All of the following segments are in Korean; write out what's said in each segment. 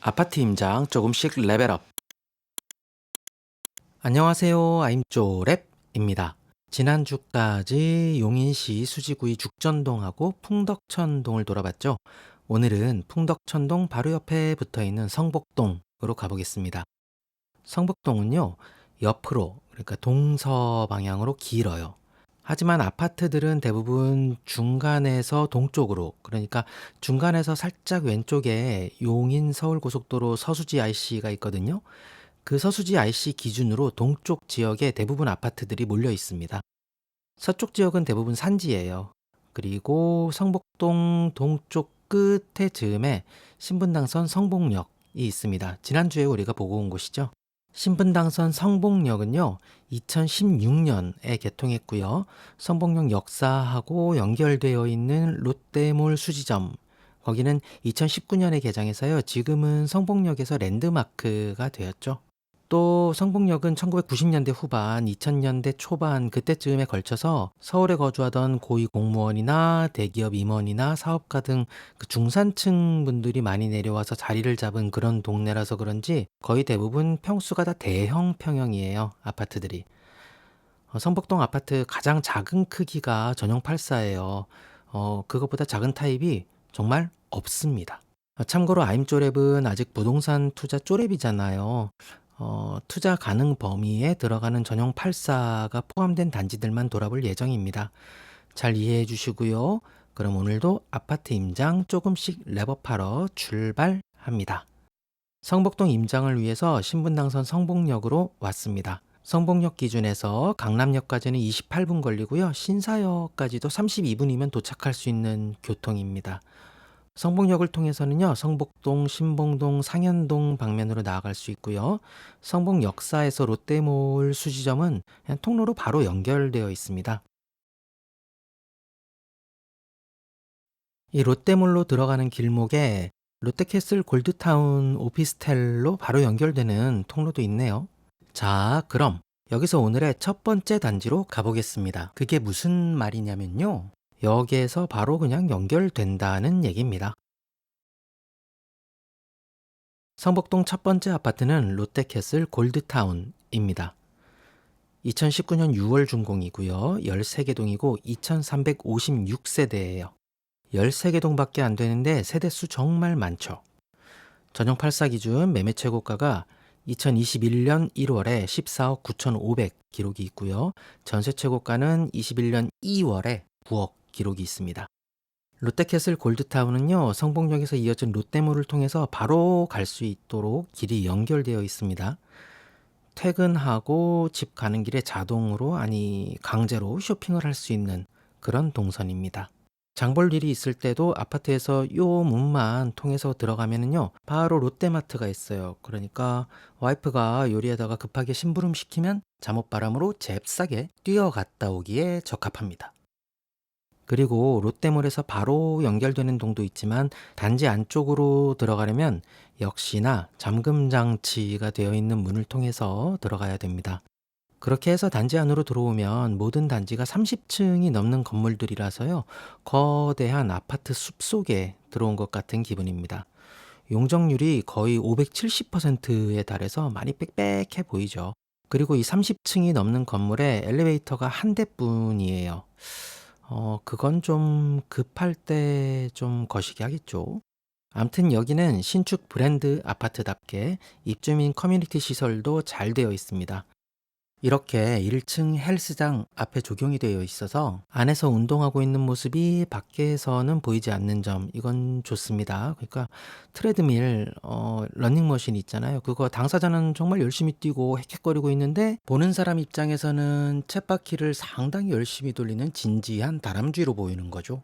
아파트 임장 조금씩 레벨업. 안녕하세요. 아임쪼랩입니다. 지난주까지 용인시 수지구의 죽전동하고 풍덕천동을 돌아봤죠. 오늘은 풍덕천동 바로 옆에 붙어있는 성복동으로 가보겠습니다. 성복동은요, 옆으로, 그러니까 동서 방향으로 길어요. 하지만 아파트들은 대부분 중간에서 동쪽으로, 그러니까 중간에서 살짝 왼쪽에 용인 서울고속도로 서수지 IC가 있거든요. 그 서수지 IC 기준으로 동쪽 지역에 대부분 아파트들이 몰려 있습니다. 서쪽 지역은 대부분 산지예요. 그리고 성복동 동쪽 끝에 즈음에 신분당선 성복역이 있습니다. 지난주에 우리가 보고 온 곳이죠. 신분당선 성복역은요, 2016년에 개통했고요. 성복역 역사하고 연결되어 있는 롯데몰 수지점, 거기는 2019년에 개장해서요. 지금은 성복역에서 랜드마크가 되었죠. 또 성복역은 1990년대 후반, 2000년대 초반 그때쯤에 걸쳐서 서울에 거주하던 고위 공무원이나 대기업 임원이나 사업가 등 그 중산층 분들이 많이 내려와서 자리를 잡은 그런 동네라서 그런지 거의 대부분 평수가 다 대형 평형이에요. 아파트들이. 성복동 아파트 가장 작은 크기가 전용 84예요. 그것보다 작은 타입이 정말 없습니다. 참고로 아임쪼랩은 아직 부동산 투자 쪼랩이잖아요. 투자 가능 범위에 들어가는 전용 84가 포함된 단지들만 돌아볼 예정입니다. 잘 이해해 주시고요. 그럼 오늘도 아파트 임장 조금씩 랩업하러 출발합니다. 성복동 임장을 위해서 신분당선 성복역으로 왔습니다. 성복역 기준에서 강남역까지는 28분 걸리고요. 신사역까지도 32분이면 도착할 수 있는 교통입니다. 성복역을 통해서는요, 성복동, 신봉동, 상현동 방면으로 나아갈 수 있고요. 성복역사에서 롯데몰 수지점은 그냥 통로로 바로 연결되어 있습니다. 이 롯데몰로 들어가는 길목에 롯데캐슬 골드타운 오피스텔로 바로 연결되는 통로도 있네요. 자, 그럼 여기서 오늘의 첫 번째 단지로 가보겠습니다. 그게 무슨 말이냐면요, 여기에서 바로 그냥 연결된다는 얘기입니다. 성복동 첫 번째 아파트는 롯데캐슬 골드타운입니다. 2019년 6월 준공이고요. 13개 동이고 2356세대예요. 13개 동밖에 안 되는데 세대수 정말 많죠. 전용 84 기준 매매 최고가가 2021년 1월에 14억 9,500 기록이 있고요. 전세 최고가는 21년 2월에 9억 기록이 있습니다. 롯데캐슬 골드타운은요, 성복역에서 이어진 롯데몰을 통해서 바로 갈 수 있도록 길이 연결되어 있습니다. 퇴근하고 집 가는 길에 자동으로, 아니 강제로 쇼핑을 할 수 있는 그런 동선입니다. 장볼 일이 있을 때도 아파트에서 요 문만 통해서 들어가면은요, 바로 롯데마트가 있어요. 그러니까 와이프가 요리하다가 급하게 심부름 시키면 잠옷바람으로 잽싸게 뛰어갔다 오기에 적합합니다. 그리고 롯데몰에서 바로 연결되는 동도 있지만 단지 안쪽으로 들어가려면 역시나 잠금 장치가 되어 있는 문을 통해서 들어가야 됩니다. 그렇게 해서 단지 안으로 들어오면 모든 단지가 30층이 넘는 건물들이라서요, 거대한 아파트 숲속에 들어온 것 같은 기분입니다. 용적률이 거의 570%에 달해서 많이 빽빽해 보이죠. 그리고 이 30층이 넘는 건물에 엘리베이터가 한 대뿐이에요. 그건 좀 급할 때 좀 거시기 하겠죠. 암튼 여기는 신축 브랜드 아파트답게 입주민 커뮤니티 시설도 잘 되어 있습니다. 이렇게 1층 헬스장 앞에 조경이 되어 있어서 안에서 운동하고 있는 모습이 밖에서는 보이지 않는 점, 이건 좋습니다. 그러니까 트레드밀, 러닝머신 있잖아요. 그거 당사자는 정말 열심히 뛰고 헥헥거리고 있는데 보는 사람 입장에서는 쳇바퀴를 상당히 열심히 돌리는 진지한 다람쥐로 보이는 거죠.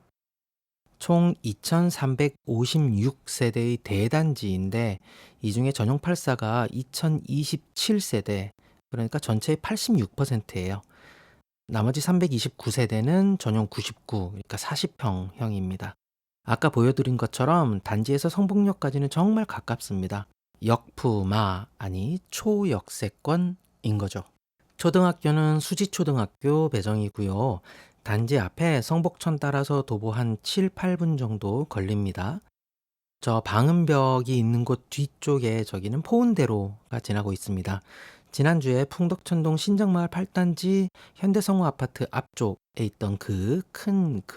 총 2356세대의 대단지인데 이 중에 전용 84가 2027세대, 그러니까 전체의 86%예요. 나머지 329세대는 전용 99, 그러니까 40평형입니다. 아까 보여드린 것처럼 단지에서 성복역까지는 정말 가깝습니다. 역푸마, 아니 초역세권인 거죠. 초등학교는 수지초등학교 배정이고요. 단지 앞에 성복천 따라서 도보 한 7, 8분 정도 걸립니다. 저 방음벽이 있는 곳 뒤쪽에 저기는 포운대로가 지나고 있습니다. 지난주에 풍덕천동 신정마을 8단지 현대성우 아파트 앞쪽에 있던 그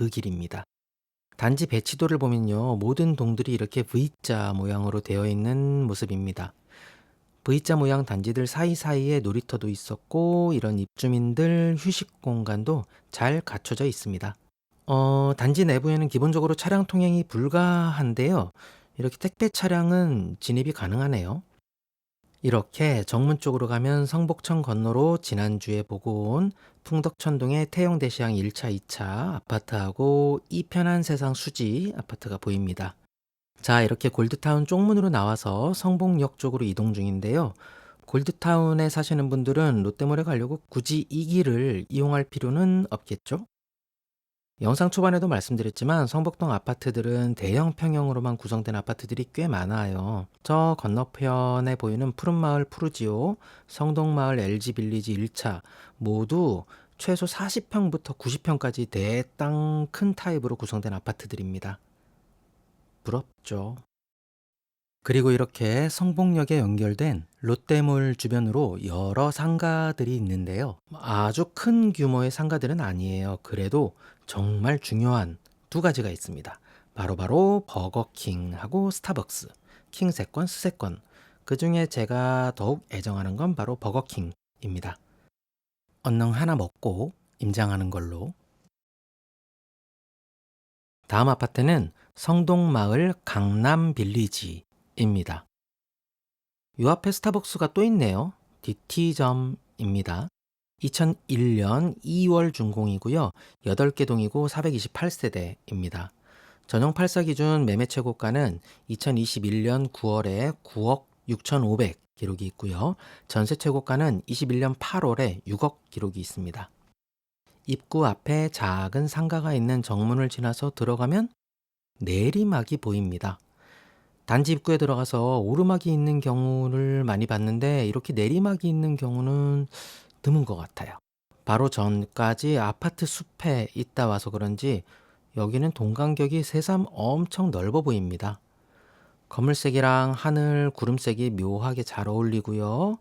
길입니다. 단지 배치도를 보면요, 모든 동들이 이렇게 V자 모양으로 되어 있는 모습입니다. V자 모양 단지들 사이사이에 놀이터도 있었고 이런 입주민들 휴식 공간도 잘 갖춰져 있습니다. 단지 내부에는 기본적으로 차량 통행이 불가한데요. 이렇게 택배 차량은 진입이 가능하네요. 이렇게 정문 쪽으로 가면 성복천 건너로 지난주에 보고 온 풍덕천동의 태영대시양 1차, 2차 아파트하고 이편한 세상 수지 아파트가 보입니다. 자, 이렇게 골드타운 쪽문으로 나와서 성복역 쪽으로 이동 중인데요. 골드타운에 사시는 분들은 롯데몰에 가려고 굳이 이 길을 이용할 필요는 없겠죠? 영상 초반에도 말씀드렸지만 성복동 아파트들은 대형 평형으로만 구성된 아파트들이 꽤 많아요. 저 건너편에 보이는 푸른마을 푸르지오, 성동마을 LG빌리지 1차 모두 최소 40평부터 90평까지 대땅 큰 타입으로 구성된 아파트들입니다. 부럽죠. 그리고 이렇게 성복역에 연결된 롯데몰 주변으로 여러 상가들이 있는데요. 아주 큰 규모의 상가들은 아니에요. 그래도 정말 중요한 두 가지가 있습니다. 바로 버거킹하고 스타벅스. 킹 3건, 스 3건. 그 중에 제가 더욱 애정하는 건 바로 버거킹입니다. 얼른 하나 먹고 임장하는 걸로. 다음 아파트는 성동마을 강남빌리지입니다. 요 앞에 스타벅스가 또 있네요. DT점입니다. 2001년 2월 준공이고요. 8개 동이고 428세대입니다. 전용 8사 기준 매매 최고가는 2021년 9월에 9억 6,500 기록이 있고요. 전세 최고가는 21년 8월에 6억 기록이 있습니다. 입구 앞에 작은 상가가 있는 정문을 지나서 들어가면 내리막이 보입니다. 단지 입구에 들어가서 오르막이 있는 경우를 많이 봤는데 이렇게 내리막이 있는 경우는 드문 것 같아요. 바로 전까지 아파트 숲에 있다 와서 그런지 여기는 동간격이 새삼 엄청 넓어 보입니다. 검을색이랑 하늘, 구름색이 묘하게 잘 어울리고요.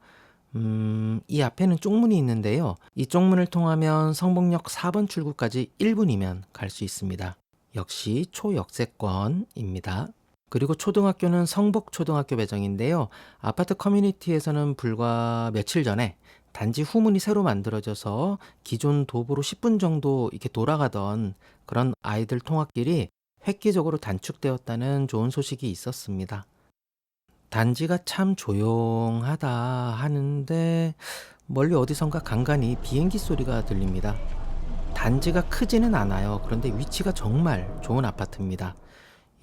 이 앞에는 쪽문이 있는데요. 이 쪽문을 통하면 성복역 4번 출구까지 1분이면 갈 수 있습니다. 역시 초역세권입니다. 그리고 초등학교는 성복초등학교 배정인데요. 아파트 커뮤니티에서는 불과 며칠 전에 단지 후문이 새로 만들어져서 기존 도보로 10분 정도 이렇게 돌아가던 그런 아이들 통학길이 획기적으로 단축되었다는 좋은 소식이 있었습니다. 단지가 참 조용하다 하는데 멀리 어디선가 간간히 비행기 소리가 들립니다. 단지가 크지는 않아요. 그런데 위치가 정말 좋은 아파트입니다.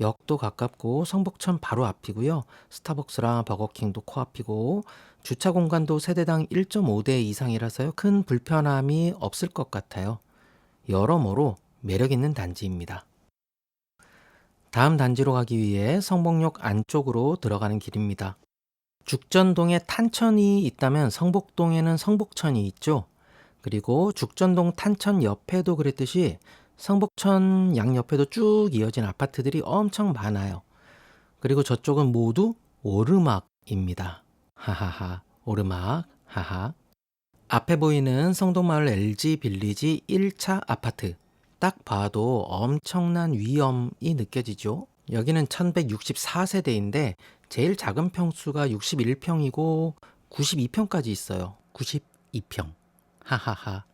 역도 가깝고 성복천 바로 앞이고요. 스타벅스랑 버거킹도 코앞이고 주차 공간도 세대당 1.5대 이상이라서요. 큰 불편함이 없을 것 같아요. 여러모로 매력 있는 단지입니다. 다음 단지로 가기 위해 성복역 안쪽으로 들어가는 길입니다. 죽전동에 탄천이 있다면 성복동에는 성복천이 있죠. 그리고 죽전동 탄천 옆에도 그랬듯이 성복천 양옆에도 쭉 이어진 아파트들이 엄청 많아요. 그리고 저쪽은 모두 오르막입니다. 하하하, 오르막, 하하. 앞에 보이는 성동마을 LG빌리지 1차 아파트. 딱 봐도 엄청난 위엄이 느껴지죠. 여기는 1164세대인데 제일 작은 평수가 61평이고 92평까지 있어요. 92평. 하하하.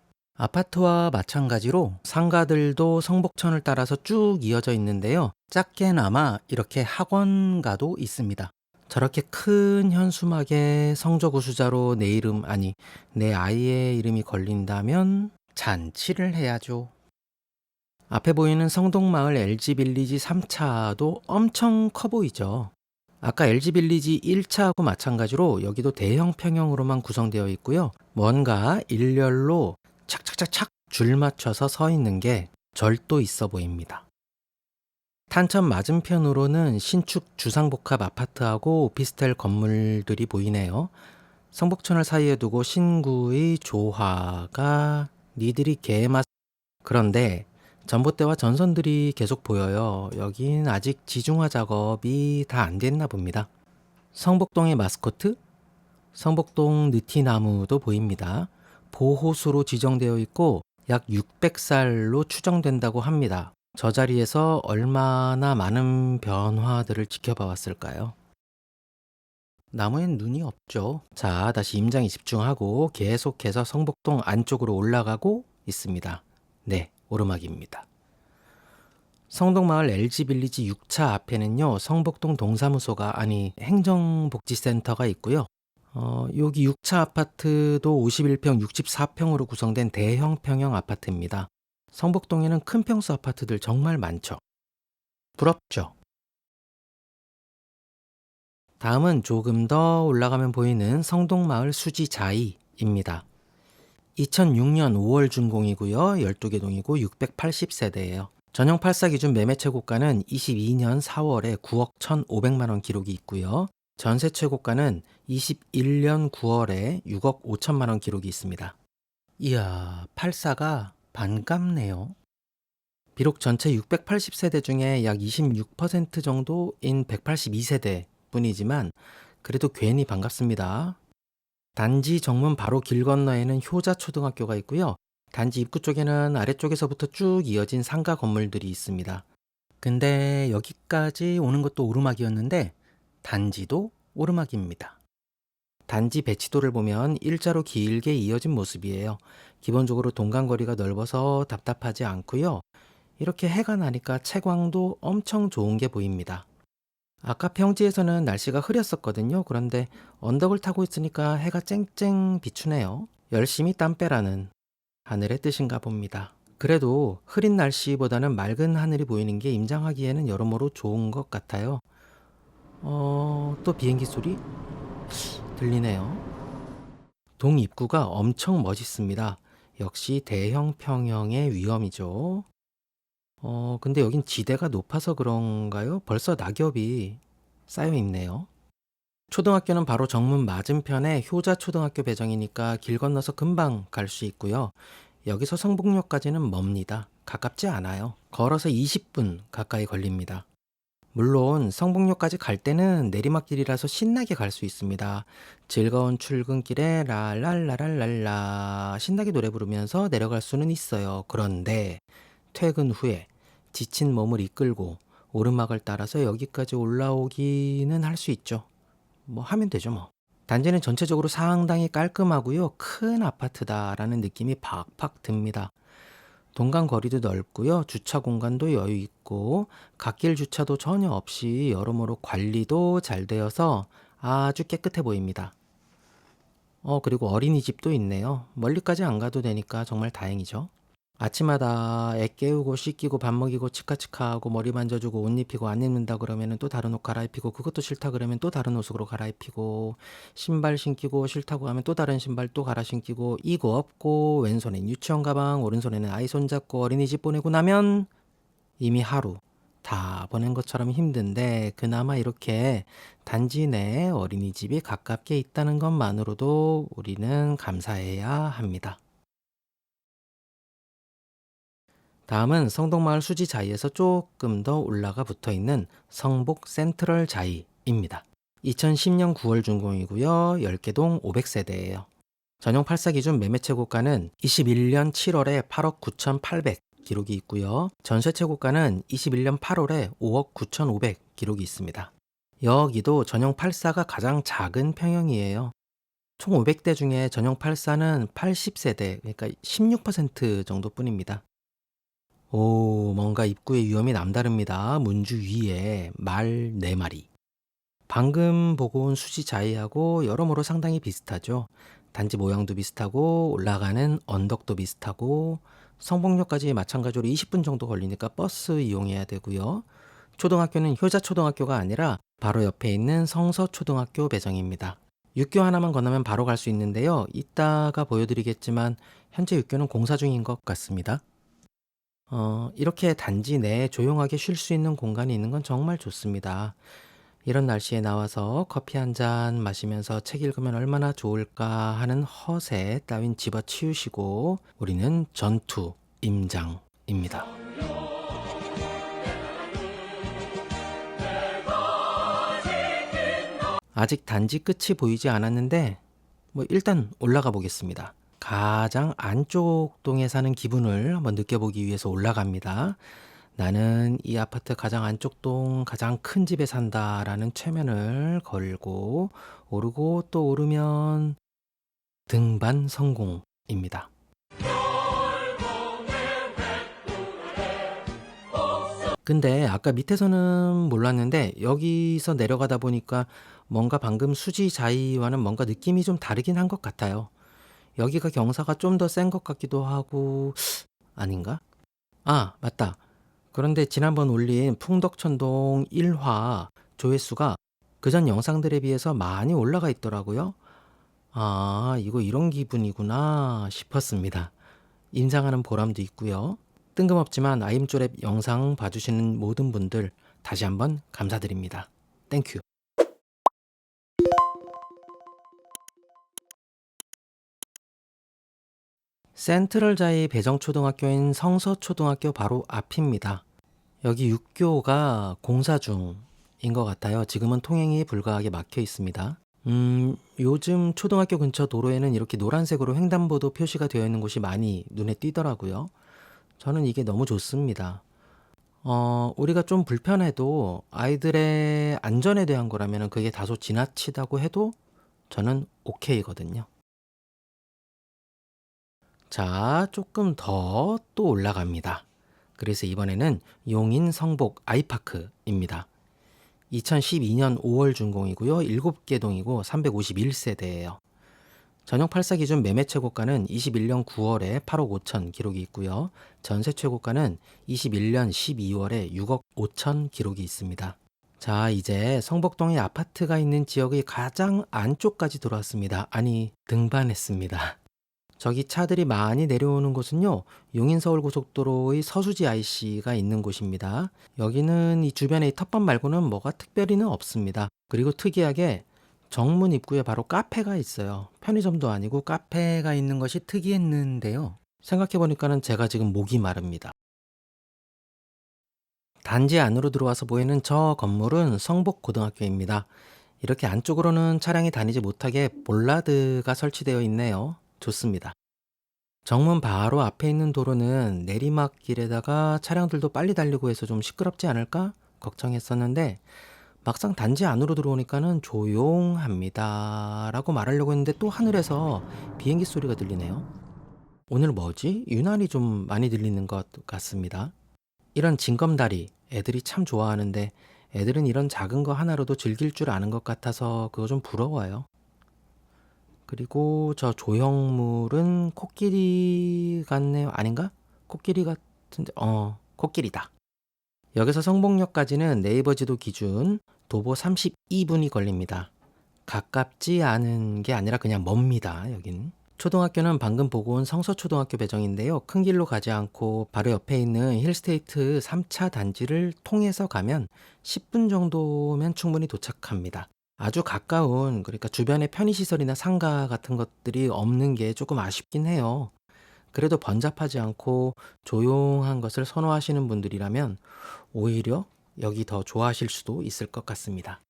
아파트와 마찬가지로 상가들도 성복천을 따라서 쭉 이어져 있는데요. 작게나마 이렇게 학원가도 있습니다. 저렇게 큰 현수막에 성저구수자로 내 이름, 아니 내 아이의 이름이 걸린다면 잔치를 해야죠. 앞에 보이는 성동마을 LG빌리지 3차도 엄청 커 보이죠. 아까 LG빌리지 1차하고 마찬가지로 여기도 대형 평형으로만 구성되어 있고요. 뭔가 일렬로 착착착착 줄 맞춰서 서 있는 게 절도 있어 보입니다. 탄천 맞은편으로는 신축 주상복합 아파트하고 오피스텔 건물들이 보이네요. 성복천을 사이에 두고 신구의 조화가 니들이 개맛. 그런데 전봇대와 전선들이 계속 보여요. 여긴 아직 지중화 작업이 다 안 됐나 봅니다. 성북동의 마스코트? 성북동 느티나무도 보입니다. 보호수로 지정되어 있고 약 600살로 추정된다고 합니다. 저 자리에서 얼마나 많은 변화들을 지켜봐 왔을까요? 나무엔 눈이 없죠. 자, 다시 임장에 집중하고 계속해서 성북동 안쪽으로 올라가고 있습니다. 네, 오르막입니다. 성동마을 LG빌리지 6차 앞에는요, 성북동 동사무소가 아니 행정복지센터가 있고요. 여기 6차 아파트도 51평, 64평으로 구성된 대형 평형 아파트입니다. 성북동에는 큰 평수 아파트들 정말 많죠. 부럽죠? 다음은 조금 더 올라가면 보이는 성동마을 수지자이입니다. 2006년 5월 준공이고요. 12개 동이고 680세대예요. 전용 8사 기준 매매 최고가는 22년 4월에 9억 1,500만 원 기록이 있고요. 전세 최고가는 21년 9월에 6억 5천만 원 기록이 있습니다. 이야, 8사가 반갑네요. 비록 전체 680세대 중에 약 26% 정도인 182세대 뿐이지만 그래도 괜히 반갑습니다. 단지 정문 바로 길 건너에는 효자초등학교가 있고요. 단지 입구 쪽에는 아래쪽에서부터 쭉 이어진 상가 건물들이 있습니다. 근데 여기까지 오는 것도 오르막이었는데 단지도 오르막입니다. 단지 배치도를 보면 일자로 길게 이어진 모습이에요. 기본적으로 동간거리가 넓어서 답답하지 않고요. 이렇게 해가 나니까 채광도 엄청 좋은 게 보입니다. 아까 평지에서는 날씨가 흐렸었거든요. 그런데 언덕을 타고 있으니까 해가 쨍쨍 비추네요. 열심히 땀 빼라는 하늘의 뜻인가 봅니다. 그래도 흐린 날씨보다는 맑은 하늘이 보이는 게 임장하기에는 여러모로 좋은 것 같아요. 또 비행기 소리 들리네요. 동 입구가 엄청 멋있습니다. 역시 대형 평형의 위험이죠. 근데 여긴 지대가 높아서 그런가요? 벌써 낙엽이 쌓여 있네요. 초등학교는 바로 정문 맞은편에 효자초등학교 배정이니까 길 건너서 금방 갈 수 있고요. 여기서 성북역까지는 멉니다. 가깝지 않아요. 걸어서 20분 가까이 걸립니다. 물론 성북역까지 갈 때는 내리막길이라서 신나게 갈 수 있습니다. 즐거운 출근길에 랄랄라랄랄라 신나게 노래 부르면서 내려갈 수는 있어요. 그런데 퇴근 후에 지친 몸을 이끌고 오르막을 따라서 여기까지 올라오기는 할 수 있죠. 뭐 하면 되죠 뭐. 단지는 전체적으로 상당히 깔끔하고요. 큰 아파트다라는 느낌이 팍팍 듭니다. 동간 거리도 넓고요. 주차 공간도 여유 있고 갓길 주차도 전혀 없이 여러모로 관리도 잘 되어서 아주 깨끗해 보입니다. 그리고 어린이집도 있네요. 멀리까지 안 가도 되니까 정말 다행이죠. 아침마다 애 깨우고 씻기고 밥 먹이고 치카치카하고 머리 만져주고 옷 입히고 안 입는다 그러면 또 다른 옷 갈아입히고 그것도 싫다 그러면 또 다른 옷으로 갈아입히고 신발 신기고 싫다고 하면 또 다른 신발 또 갈아 신기고 이거 없고 왼손엔 유치원 가방 오른손에는 아이 손잡고 어린이집 보내고 나면 이미 하루 다 보낸 것처럼 힘든데 그나마 이렇게 단지 내 어린이집이 가깝게 있다는 것만으로도 우리는 감사해야 합니다. 다음은 성동마을 수지자이에서 조금 더 올라가 붙어있는 성북 센트럴 자이입니다. 2010년 9월 준공이고요. 10개 동 500세대예요. 전용 8사 기준 매매 최고가는 21년 7월에 8억 9,800 기록이 있고요. 전세 최고가는 21년 8월에 5억 9,500 기록이 있습니다. 여기도 전용 8사가 가장 작은 평형이에요. 총 500대 중에 전용 8사는 80세대, 그러니까 16% 정도뿐입니다. 오, 뭔가 입구의 위험이 남다릅니다. 문주 위에 말 4마리. 방금 보고 온 수지 자이하고 여러모로 상당히 비슷하죠. 단지 모양도 비슷하고 올라가는 언덕도 비슷하고 성북역까지 마찬가지로 20분 정도 걸리니까 버스 이용해야 되고요. 초등학교는 효자초등학교가 아니라 바로 옆에 있는 성서초등학교 배정입니다. 육교 하나만 건너면 바로 갈 수 있는데요. 이따가 보여드리겠지만 현재 육교는 공사 중인 것 같습니다. 이렇게 단지 내에 조용하게 쉴 수 있는 공간이 있는 건 정말 좋습니다. 이런 날씨에 나와서 커피 한 잔 마시면서 책 읽으면 얼마나 좋을까 하는 허세 따윈 집어치우시고 우리는 전투 임장입니다. 아직 단지 끝이 보이지 않았는데 일단 올라가 보겠습니다. 가장 안쪽 동에 사는 기분을 한번 느껴보기 위해서 올라갑니다. 나는 이 아파트 가장 안쪽 동 가장 큰 집에 산다라는 최면을 걸고 오르고 또 오르면 등반 성공입니다. 근데 아까 밑에서는 몰랐는데 여기서 내려가다 보니까 뭔가 방금 수지자이와는 뭔가 느낌이 좀 다르긴 한 것 같아요. 여기가 경사가 좀 더 센 것 같기도 하고 아닌가? 아, 맞다. 그런데 지난번 올린 풍덕천동 1화 조회수가 그전 영상들에 비해서 많이 올라가 있더라고요. 아, 이거 이런 기분이구나 싶었습니다. 인상하는 보람도 있고요. 뜬금없지만 아임조랩 영상 봐주시는 모든 분들 다시 한번 감사드립니다. 땡큐. 센트럴자이 배정초등학교인 성서초등학교 바로 앞입니다. 여기 6교가 공사 중인 것 같아요. 지금은 통행이 불가하게 막혀 있습니다. 요즘 초등학교 근처 도로에는 이렇게 노란색으로 횡단보도 표시가 되어 있는 곳이 많이 눈에 띄더라고요. 저는 이게 너무 좋습니다. 우리가 좀 불편해도 아이들의 안전에 대한 거라면 그게 다소 지나치다고 해도 저는 오케이거든요. 자, 조금 더 또 올라갑니다. 그래서 이번에는 용인 성복 아이파크입니다. 2012년 5월 준공이고요. 7개 동이고 351세대예요. 전용 8사 기준 매매 최고가는 21년 9월에 8억 5천 기록이 있고요. 전세 최고가는 21년 12월에 6억 5천 기록이 있습니다. 자, 이제 성복동에 아파트가 있는 지역의 가장 안쪽까지 들어왔습니다. 아니, 등반했습니다. 저기 차들이 많이 내려오는 곳은요, 용인서울고속도로의 서수지 IC가 있는 곳입니다. 여기는 이 주변에 이 텃밭 말고는 뭐가 특별히는 없습니다. 그리고 특이하게 정문 입구에 바로 카페가 있어요. 편의점도 아니고 카페가 있는 것이 특이했는데요. 생각해보니까는 제가 지금 목이 마릅니다. 단지 안으로 들어와서 보이는 저 건물은 성복고등학교입니다. 이렇게 안쪽으로는 차량이 다니지 못하게 볼라드가 설치되어 있네요. 좋습니다. 정문 바로 앞에 있는 도로는 내리막길에다가 차량들도 빨리 달리고 해서 좀 시끄럽지 않을까 걱정했었는데 막상 단지 안으로 들어오니까는 조용합니다 라고 말하려고 했는데 또 하늘에서 비행기 소리가 들리네요. 오늘 뭐지? 유난히 좀 많이 들리는 것 같습니다. 이런 징검다리 애들이 참 좋아하는데 애들은 이런 작은 거 하나로도 즐길 줄 아는 것 같아서 그거 좀 부러워요. 그리고 저 조형물은 코끼리 같네요. 아닌가? 코끼리 같은데, 코끼리다. 여기서 성복역까지는 네이버 지도 기준 도보 32분이 걸립니다. 가깝지 않은 게 아니라 그냥 멉니다, 여긴. 초등학교는 방금 보고 온 성서초등학교 배정인데요. 큰 길로 가지 않고 바로 옆에 있는 힐스테이트 3차 단지를 통해서 가면 10분 정도면 충분히 도착합니다. 아주 가까운, 그러니까 주변에 편의시설이나 상가 같은 것들이 없는 게 조금 아쉽긴 해요. 그래도 번잡하지 않고 조용한 것을 선호하시는 분들이라면 오히려 여기 더 좋아하실 수도 있을 것 같습니다.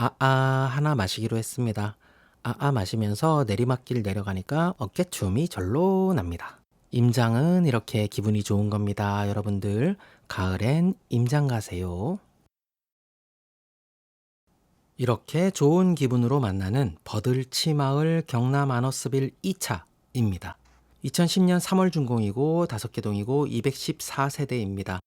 하나 마시기로 했습니다. 마시면서 내리막길 내려가니까 어깨춤이 절로 납니다. 임장은 이렇게 기분이 좋은 겁니다. 여러분들, 가을엔 임장 가세요. 이렇게 좋은 기분으로 만나는 버들치 마을 경남 아너스빌 2차입니다. 2010년 3월 준공이고 5개 동이고 214세대입니다.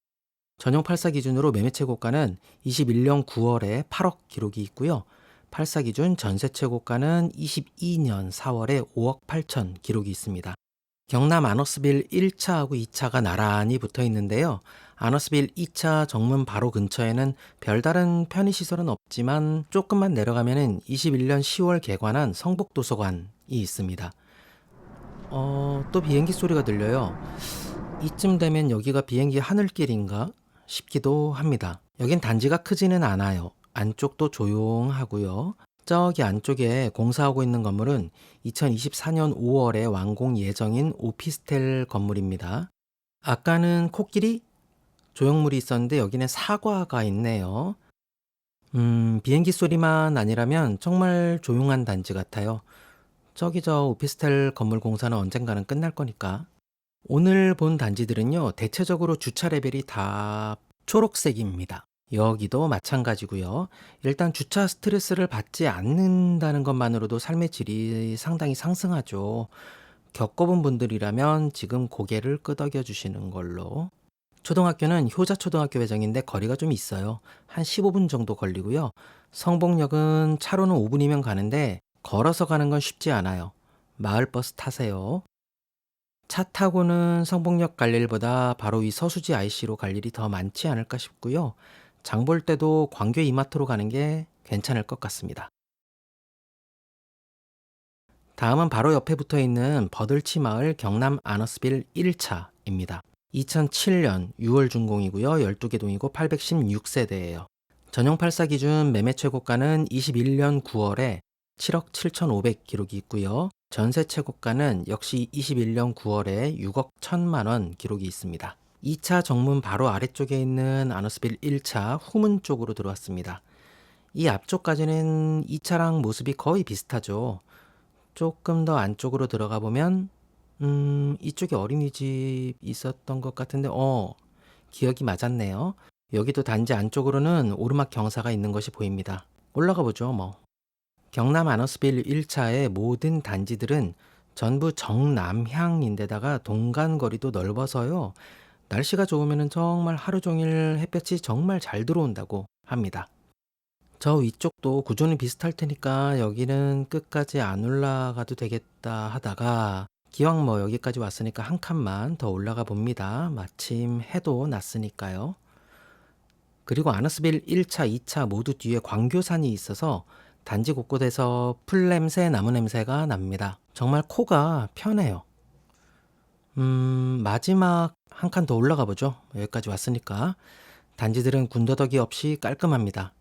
전용 8사 기준으로 매매 최고가는 21년 9월에 8억 기록이 있고요. 8사 기준 전세 최고가는 22년 4월에 5억 8천 기록이 있습니다. 경남 아너스빌 1차하고 2차가 나란히 붙어 있는데요. 아너스빌 2차 정문 바로 근처에는 별다른 편의시설은 없지만 조금만 내려가면 21년 10월 개관한 성북도서관이 있습니다. 또 비행기 소리가 들려요. 이쯤 되면 여기가 비행기 하늘길인가 싶기도 합니다. 여긴 단지가 크지는 않아요. 안쪽도 조용하고요. 저기 안쪽에 공사하고 있는 건물은 2024년 5월에 완공 예정인 오피스텔 건물입니다. 아까는 코끼리? 조형물이 있었는데 여기는 사과가 있네요. 비행기 소리만 아니라면 정말 조용한 단지 같아요. 저기 저 오피스텔 건물 공사는 언젠가는 끝날 거니까. 오늘 본 단지들은요, 대체적으로 주차 레벨이 다 초록색입니다. 여기도 마찬가지고요. 일단 주차 스트레스를 받지 않는다는 것만으로도 삶의 질이 상당히 상승하죠. 겪어본 분들이라면 지금 고개를 끄덕여 주시는 걸로. 초등학교는 효자초등학교 배정인데 거리가 좀 있어요. 한 15분 정도 걸리고요. 성복역은 차로는 5분이면 가는데 걸어서 가는 건 쉽지 않아요. 마을버스 타세요. 차 타고는 성복역 갈 일보다 바로 위 서수지 IC로 갈 일이 더 많지 않을까 싶고요. 장볼 때도 광교 이마트로 가는 게 괜찮을 것 같습니다. 다음은 바로 옆에 붙어 있는 버들치 마을 경남 아너스빌 1차입니다. 2007년 6월 준공이고요. 12개 동이고 816세대예요. 전용 8사 기준 매매 최고가는 21년 9월에 7억 7,500 기록이 있고요. 전세 최고가는 역시 21년 9월에 6억 1천만 원 기록이 있습니다. 2차 정문 바로 아래쪽에 있는 아너스빌 1차 후문 쪽으로 들어왔습니다. 이 앞쪽까지는 2차랑 모습이 거의 비슷하죠. 조금 더 안쪽으로 들어가 보면 이쪽에 어린이집 있었던 것 같은데 기억이 맞았네요. 여기도 단지 안쪽으로는 오르막 경사가 있는 것이 보입니다. 올라가 보죠, 뭐. 경남 아너스빌 1차의 모든 단지들은 전부 정남향인데다가 동간거리도 넓어서요. 날씨가 좋으면 정말 하루 종일 햇볕이 정말 잘 들어온다고 합니다. 저 위쪽도 구조는 비슷할 테니까 여기는 끝까지 안 올라가도 되겠다 하다가 기왕 뭐 여기까지 왔으니까 한 칸만 더 올라가 봅니다. 마침 해도 났으니까요. 그리고 아너스빌 1차, 2차 모두 뒤에 광교산이 있어서 단지 곳곳에서 풀 냄새, 나무 냄새가 납니다. 정말 코가 편해요. 마지막 한 칸 더 올라가 보죠. 여기까지 왔으니까. 단지들은 군더더기 없이 깔끔합니다.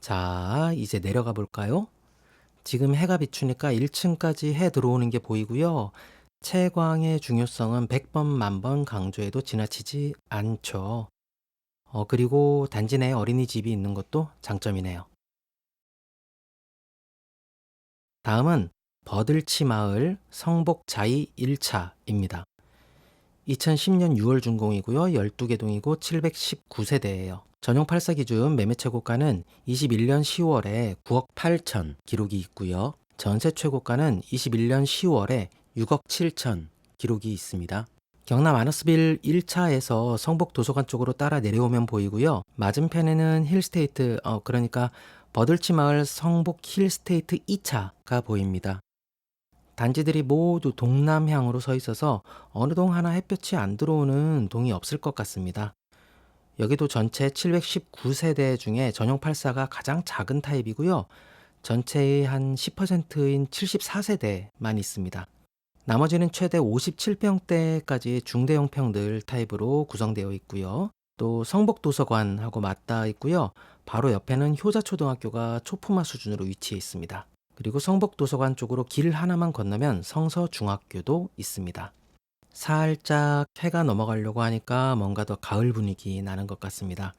자, 이제 내려가 볼까요? 지금 해가 비추니까 1층까지 해 들어오는 게 보이고요. 채광의 중요성은 100번, 만번 강조해도 지나치지 않죠. 그리고 단지 내에 어린이집이 있는 것도 장점이네요. 다음은 버들치 마을 성복자이 1차입니다. 2010년 6월 준공이고요. 12개 동이고 719세대예요. 전용 8사 기준 매매 최고가는 21년 10월에 9억 8천 기록이 있고요. 전세 최고가는 21년 10월에 6억 7천 기록이 있습니다. 경남 아너스빌 1차에서 성복 도서관 쪽으로 따라 내려오면 보이고요. 맞은편에는 힐스테이트, 그러니까 버들치 마을 성복 힐스테이트 2차가 보입니다. 단지들이 모두 동남향으로 서 있어서 어느 동 하나 햇볕이 안 들어오는 동이 없을 것 같습니다. 여기도 전체 719세대 중에 전용 8사가 가장 작은 타입이고요. 전체의 한 10%인 74세대만 있습니다. 나머지는 최대 57평대까지 중대형 평들 타입으로 구성되어 있고요. 또 성복도서관하고 맞닿아 있고요. 바로 옆에는 효자초등학교가 초품화 수준으로 위치해 있습니다. 그리고 성복도서관 쪽으로 길 하나만 건너면 성서중학교도 있습니다. 살짝 해가 넘어가려고 하니까 뭔가 더 가을 분위기 나는 것 같습니다.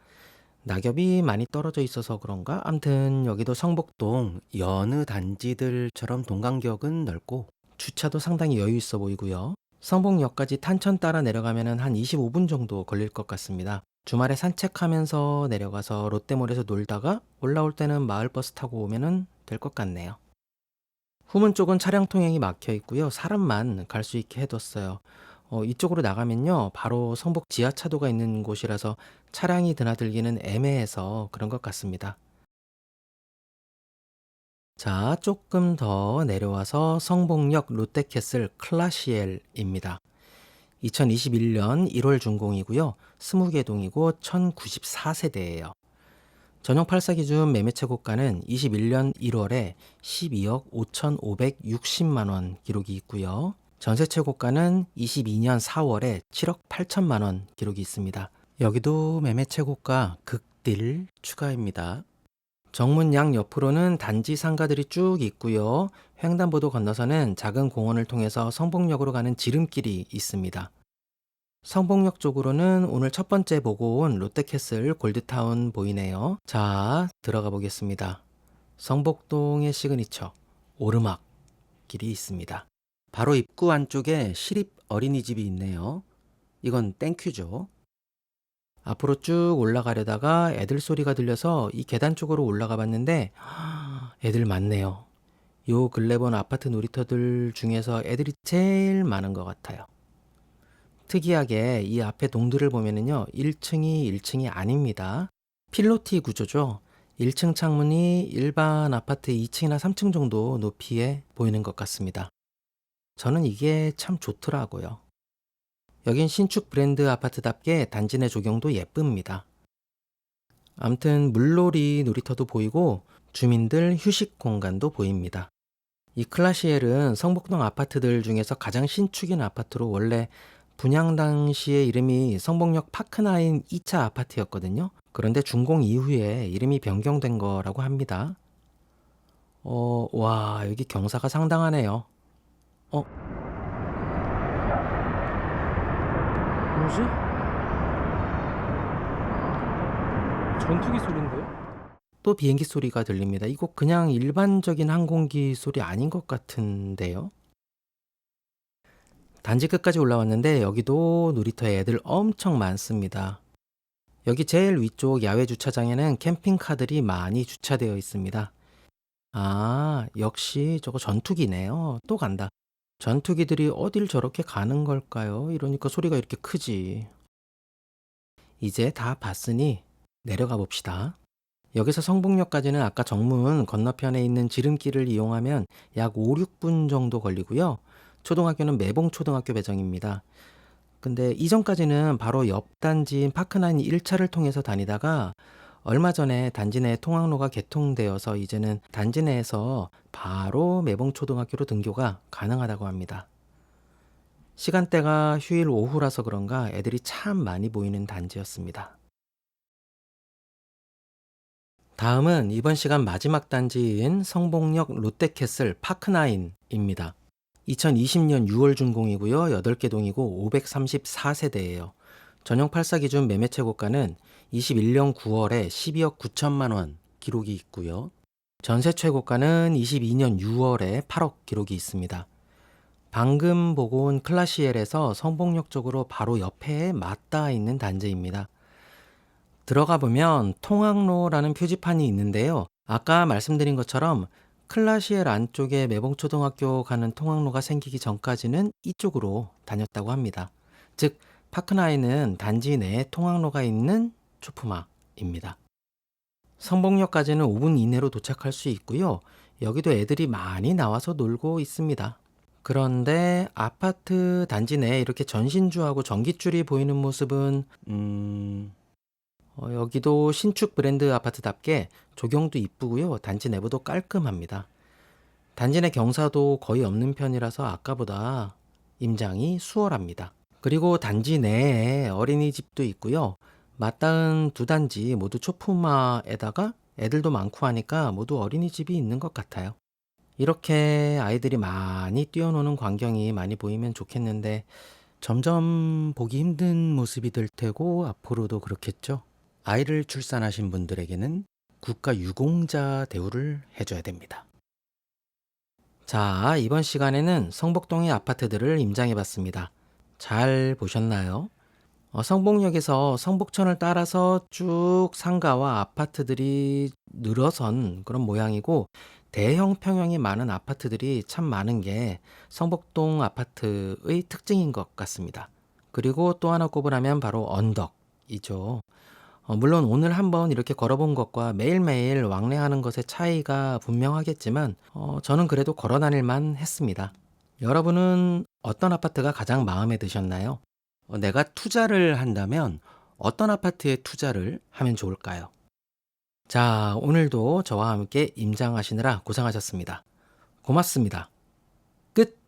낙엽이 많이 떨어져 있어서 그런가? 암튼 여기도 성복동 여느 단지들처럼 동간격은 넓고 주차도 상당히 여유 있어 보이고요. 성복역까지 탄천 따라 내려가면 한 25분 정도 걸릴 것 같습니다. 주말에 산책하면서 내려가서 롯데몰에서 놀다가 올라올 때는 마을버스 타고 오면 될 것 같네요. 후문 쪽은 차량 통행이 막혀 있고요. 사람만 갈 수 있게 해뒀어요. 이쪽으로 나가면요. 바로 성복 지하차도가 있는 곳이라서 차량이 드나들기는 애매해서 그런 것 같습니다. 자, 조금 더 내려와서 성복역 롯데캐슬 클라시엘입니다. 2021년 1월 준공이고요. 20개 동이고 1094세대예요. 전용 8사 기준 매매 최고가는 21년 1월에 12억 5,560만 원 기록이 있고요. 전세 최고가는 22년 4월에 7억 8천만 원 기록이 있습니다. 여기도 매매 최고가 극딜 추가입니다. 정문 양 옆으로는 단지 상가들이 쭉 있고요. 횡단보도 건너서는 작은 공원을 통해서 성복역으로 가는 지름길이 있습니다. 성복역 쪽으로는 오늘 첫 번째 보고 온 롯데캐슬 골드타운 보이네요. 자, 들어가 보겠습니다. 성복동의 시그니처 오르막 길이 있습니다. 바로 입구 안쪽에 시립 어린이집이 있네요. 이건 땡큐죠. 앞으로 쭉 올라가려다가 애들 소리가 들려서 이 계단 쪽으로 올라가 봤는데 애들 많네요. 요 근래 본 아파트 놀이터들 중에서 애들이 제일 많은 것 같아요. 특이하게 이 앞에 동들을 보면은요, 1층이 1층이 아닙니다. 필로티 구조죠. 1층 창문이 일반 아파트 2층이나 3층 정도 높이에 보이는 것 같습니다. 저는 이게 참 좋더라고요. 여긴 신축 브랜드 아파트답게 단지 내 조경도 예쁩니다. 암튼 물놀이 놀이터도 보이고 주민들 휴식 공간도 보입니다. 이 클라시엘은 성복동 아파트들 중에서 가장 신축인 아파트로 원래 분양 당시에 이름이 성복역 파크나인 2차 아파트였거든요. 그런데 준공 이후에 이름이 변경된 거라고 합니다. 와, 여기 경사가 상당하네요. 뭐지? 전투기 소리인데? 또 비행기 소리가 들립니다. 이거 그냥 일반적인 항공기 소리 아닌 것 같은데요. 단지 끝까지 올라왔는데 여기도 놀이터에 애들 엄청 많습니다. 여기 제일 위쪽 야외 주차장에는 캠핑카들이 많이 주차되어 있습니다. 아, 역시 저거 전투기네요. 또 간다. 전투기들이 어딜 저렇게 가는 걸까요? 이러니까 소리가 이렇게 크지. 이제 다 봤으니 내려가 봅시다. 여기서 성북역까지는 아까 정문 건너편에 있는 지름길을 이용하면 약 5, 6분 정도 걸리고요. 초등학교는 매봉초등학교 배정입니다. 근데 이전까지는 바로 옆 단지인 파크나인 1차를 통해서 다니다가 얼마 전에 단지 내 통학로가 개통되어서 이제는 단지 내에서 바로 매봉초등학교로 등교가 가능하다고 합니다. 시간대가 휴일 오후라서 그런가 애들이 참 많이 보이는 단지였습니다. 다음은 이번 시간 마지막 단지인 성복역 롯데캐슬 파크나인입니다. 2020년 6월 준공이고요. 8개 동이고 534세대예요. 전용 8사 기준 매매 최고가는 21년 9월에 12억 9천만 원 기록이 있고요. 전세 최고가는 22년 6월에 8억 기록이 있습니다. 방금 보고 온 클라시엘에서 성복역 쪽으로 바로 옆에 맞닿아 있는 단지입니다. 들어가 보면 통학로라는 표지판이 있는데요. 아까 말씀드린 것처럼 클라시엘 안쪽에 매봉초등학교 가는 통학로가 생기기 전까지는 이쪽으로 다녔다고 합니다. 즉 파크나인은 단지 내에 통학로가 있는 초품화입니다. 성복역까지는 5분 이내로 도착할 수 있고요. 여기도 애들이 많이 나와서 놀고 있습니다. 그런데 아파트 단지 내에 이렇게 전신주하고 전깃줄이 보이는 모습은 여기도 신축 브랜드 아파트답게 조경도 이쁘고요. 단지 내부도 깔끔합니다. 단지 내 경사도 거의 없는 편이라서 아까보다 임장이 수월합니다. 그리고 단지 내에 어린이집도 있고요. 맞닿은 두 단지 모두 초품화에다가 애들도 많고 하니까 모두 어린이집이 있는 것 같아요. 이렇게 아이들이 많이 뛰어노는 광경이 많이 보이면 좋겠는데 점점 보기 힘든 모습이 될 테고 앞으로도 그렇겠죠. 아이를 출산하신 분들에게는 국가 유공자 대우를 해줘야 됩니다. 자, 이번 시간에는 성복동의 아파트들을 임장해봤습니다. 잘 보셨나요? 성복역에서 성복천을 따라서 쭉 상가와 아파트들이 늘어선 그런 모양이고 대형 평형이 많은 아파트들이 참 많은 게 성복동 아파트의 특징인 것 같습니다. 그리고 또 하나 꼽으라면 바로 언덕이죠. 물론 오늘 한번 이렇게 걸어본 것과 매일매일 왕래하는 것의 차이가 분명하겠지만 저는 그래도 걸어 다닐만 했습니다. 여러분은 어떤 아파트가 가장 마음에 드셨나요? 내가 투자를 한다면 어떤 아파트에 투자를 하면 좋을까요? 자, 오늘도 저와 함께 임장하시느라 고생하셨습니다. 고맙습니다. 끝!